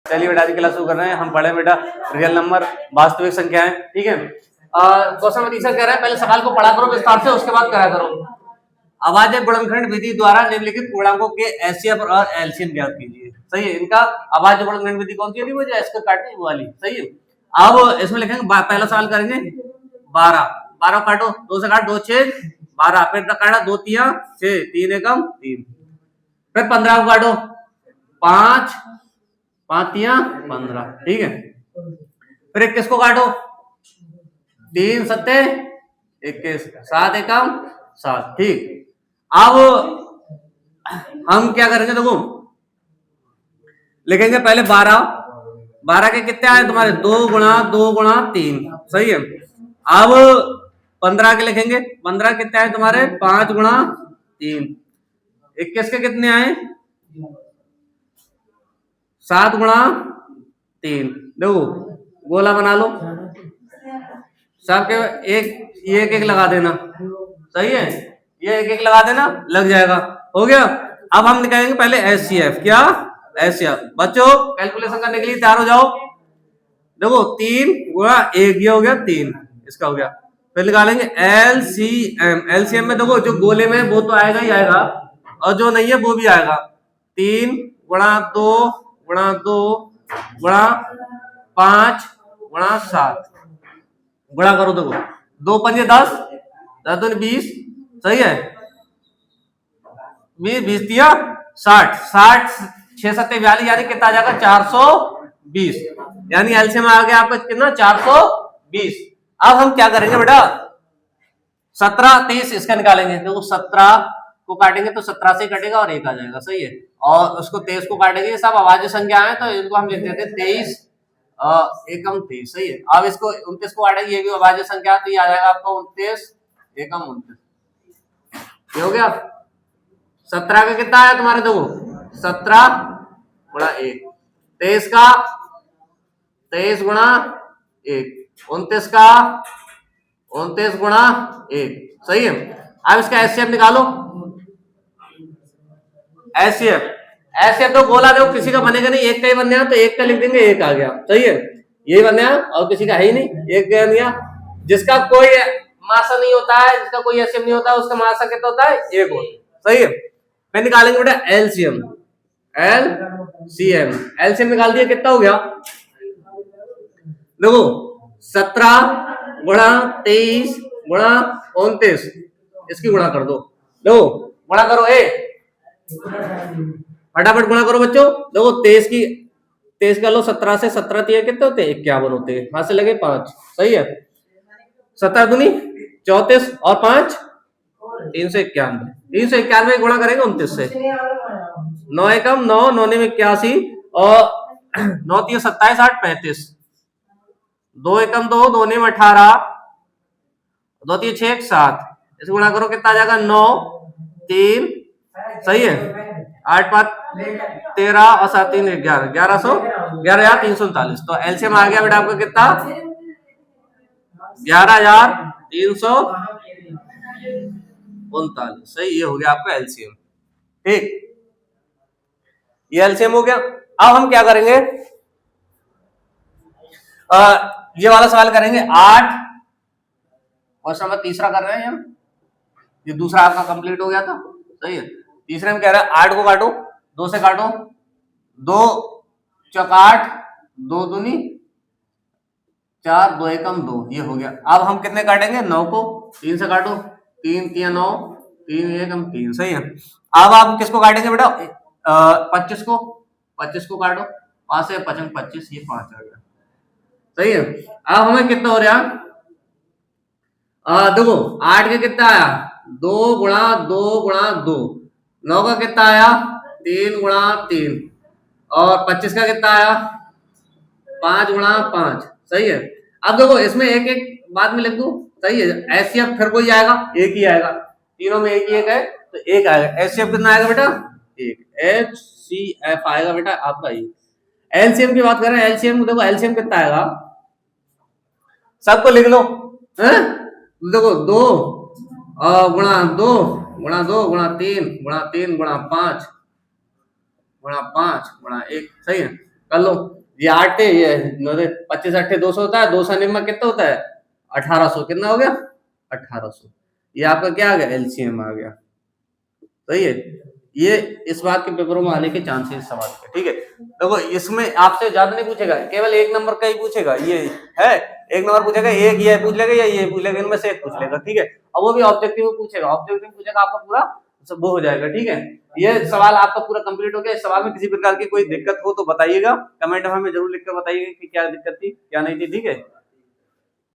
चलिए बेटा, आज की क्लास शुरू कर रहे हैं। हम पढ़े बेटा रियल नंबर, वास्तविक संख्याएं। ठीक है, क्वेश्चन नंबर तीसरा कह रहा है, पहले सवाल को पढ़ा करो विस्तार से, उसके बाद करा करो। अभाज्य गुणनखंड विधि द्वारा निम्नलिखित पूर्णांकों के एचसीएफ और एलसीएम ज्ञात कीजिए। सही है। इनका अभाज्य गुणनखंड विधि कौन सी थी, वो जो एस को काटने वाली। सही है। अब इसमें लिखेंगे, पहला सवाल करेंगे 12 12 काटो, 2 से काट, 2 6 12, फिर काटा 2 3 6, 3 एकम 3, फिर 15 को काटो, 5 5 3 15। ठीक है, फिर 21 को काटो, 3 7 21, 7 एकम 7। ठीक, अब हम क्या करेंगे, देखो लिखेंगे पहले 12 के कितने आए तुम्हारे, 2 गुणा 2 गुणा 3। सही है। अब 15 के लिखेंगे, 15 कितने आए तुम्हारे, 5 गुणा 3। 21 के कितने आए, 7 गुणा 3। देखो गोला बना लो, सबके एक एक लगा देना। सही है, ये एक एक लगा देना, लग जाएगा। हो गया। अब हम निकालेंगे पहले एचसीएफ। क्या, एचसीएफ। बच्चों कैलकुलेशन करने के लिए तैयार हो जाओ। देखो 3 गुणा 1, ये हो गया 3, इसका हो गया। फिर निकालेंगे एलसीएम। एलसीएम में देखो जो गोले में वो तो आएगा ही आएगा, और जो नहीं है वो भी आएगा। 3 गुणा 2 गुणा 2 गुणा 5 गुणा 7 गुणा करो। देखो 2 5 10, 10 2 20। सही है, 20 3 60, 60 6 7 42, यानी कितना आ जाएगा, 420। यानी एलसीएम आ गया आपका कितना, 420। अब हम क्या करेंगे बेटा, 17 23 इसका निकालेंगे। देखो 17 को काटेंगे तो 17 से कटेगा और 1 आ जाएगा। सही है। और उसको 23 को काटेंगे, ये सब अभाज्य संख्या है तो इनको हम लिख देते हैं 23 एकम 23। सही है। अब इसको 29 को काटेंगे, ये भी अभाज्य संख्या, तो ये आ जाएगा आपका 29 एकम 29। ये हो गया। 17 का कितना आया तुम्हारे, देखो 17 गुणा 1, 23 का 23 गुणा 1, 29 का 29 गुणा 1। सही है। अब इसका एचसीएफ निकालो। एचसीएफ एचसीएफ तो गोला देखो किसी का बनेगा नहीं, एक का ही बनने, तो एक का लिख देंगे, 1 आ गया। सही है, यही बनने, और किसी का है ही नहीं, एक गया नहीं। जिसका कोई मासा नहीं होता है, जिसका कोई एचसीएफ नहीं होता है, उसका मासा कितना होता है, 1 होता है। सही है। फिर निकालेंगे बेटा एलसीएम। एलसीएम निकाल दिया, कितना हो गया, देखो 17 गुणा 23 गुणा 29, इसकी गुणा कर दो। देखो गुणा करो, फटाफट गुणा करो बच्चों। देखो 23 कर लो, 17 से 17 कितने होते हैं, 51 होते हैं। हाथ से लगे 5। सही है। 17 दूनी 34 और 5 391। 391 गुणा करेंगे 29 से, 9 एकम 9, 9 में 81, और 9 3 27 8 35, 2 एकम 2, 2 में 18, 2 3 6 7, इसे गुणा करो, कितना आ जाएगा, 9 3। सही है। 8 5 13 और 7 3 11, 11,339। तो एलसीएम आ गया बेटा आपका कितना, 11,339। सही, ये हो गया आपका एलसीएम। ठीक, ये एलसीएम हो गया। अब हम क्या करेंगे, ये वाला सवाल करेंगे 8, क्वेश्चन नंबर तीसरा कर रहे हैं हम। ये दूसरा आपका कंप्लीट हो गया था। सही है। तीसरे में कह रहा है 8 को काटो, 2 से काटो, 2 चौक 8, 2 दूनी 4, 2 एकम 2, ये हो गया। अब हम कितने काटेंगे, 9 को 3 से काटो, 3 3 9, 3 एकम 3। सही है। अब आप किसको काटेंगे बेटा, 25 को काटो, 5 से 55 25, ये 5 आ गया। सही है। अब हमें कितना हो रहा, देखो 8 के कितना आया, 2 गुणा 2 गुणा 2, 9 का कितना आया, 3 गुणा 3, और 25 का कितना आया, 5 गुणा 5। सही है। अब देखो इसमें एक एक बाद में लिख दू। सही है। एचसीएफ फिर कोई आएगा, एक ही आएगा, तीनों में एक ही एक है तो एक आएगा। एचसीएफ कितना आएगा बेटा, 1। एचसीएफ आएगा बेटा आपका ये। एलसीएम की बात कर रहे हैं, एलसीएम देखो, एलसीएम कितना आएगा, सबको लिख लो। देखो 2 गुणा 2 गुणा 2 गुणा 3 गुणा 3 गुणा 5 गुणा 5 गुणा 1। सही है। कर लो। ये 8 है, ये 25 8 200 होता है, 200 निम्मा कितना होता है 1800, कितना हो गया 1800। ये आपका क्या आ गया एलसीएम आ गया। सही है। ये इस बात के पेपरों में आने के चांसेस सवाल के, ठीक है। देखो इसमें आपसे ज्यादा नहीं पूछेगा, केवल 1 नंबर का ही पूछेगा। ये है 1 नंबर पूछेगा, एक ये पूछ लेगा या ये पूछ लेगा, इनमें से एक पूछ लेगा, ठीक है। और वो भी ऑब्जेक्टिव में पूछेगा, ऑब्जेक्टिव में पूछेगा आपका पूरा सब वो हो जाएगा, ठीक है। ये सवाल आपका पूरा कंप्लीट हो गया। इस सवाल में किसी प्रकार की कोई दिक्कत हो तो बताइएगा, कमेंट में हमें जरूर लिखकर बताइएगा कि क्या दिक्कत थी क्या नहीं थी, ठीक है।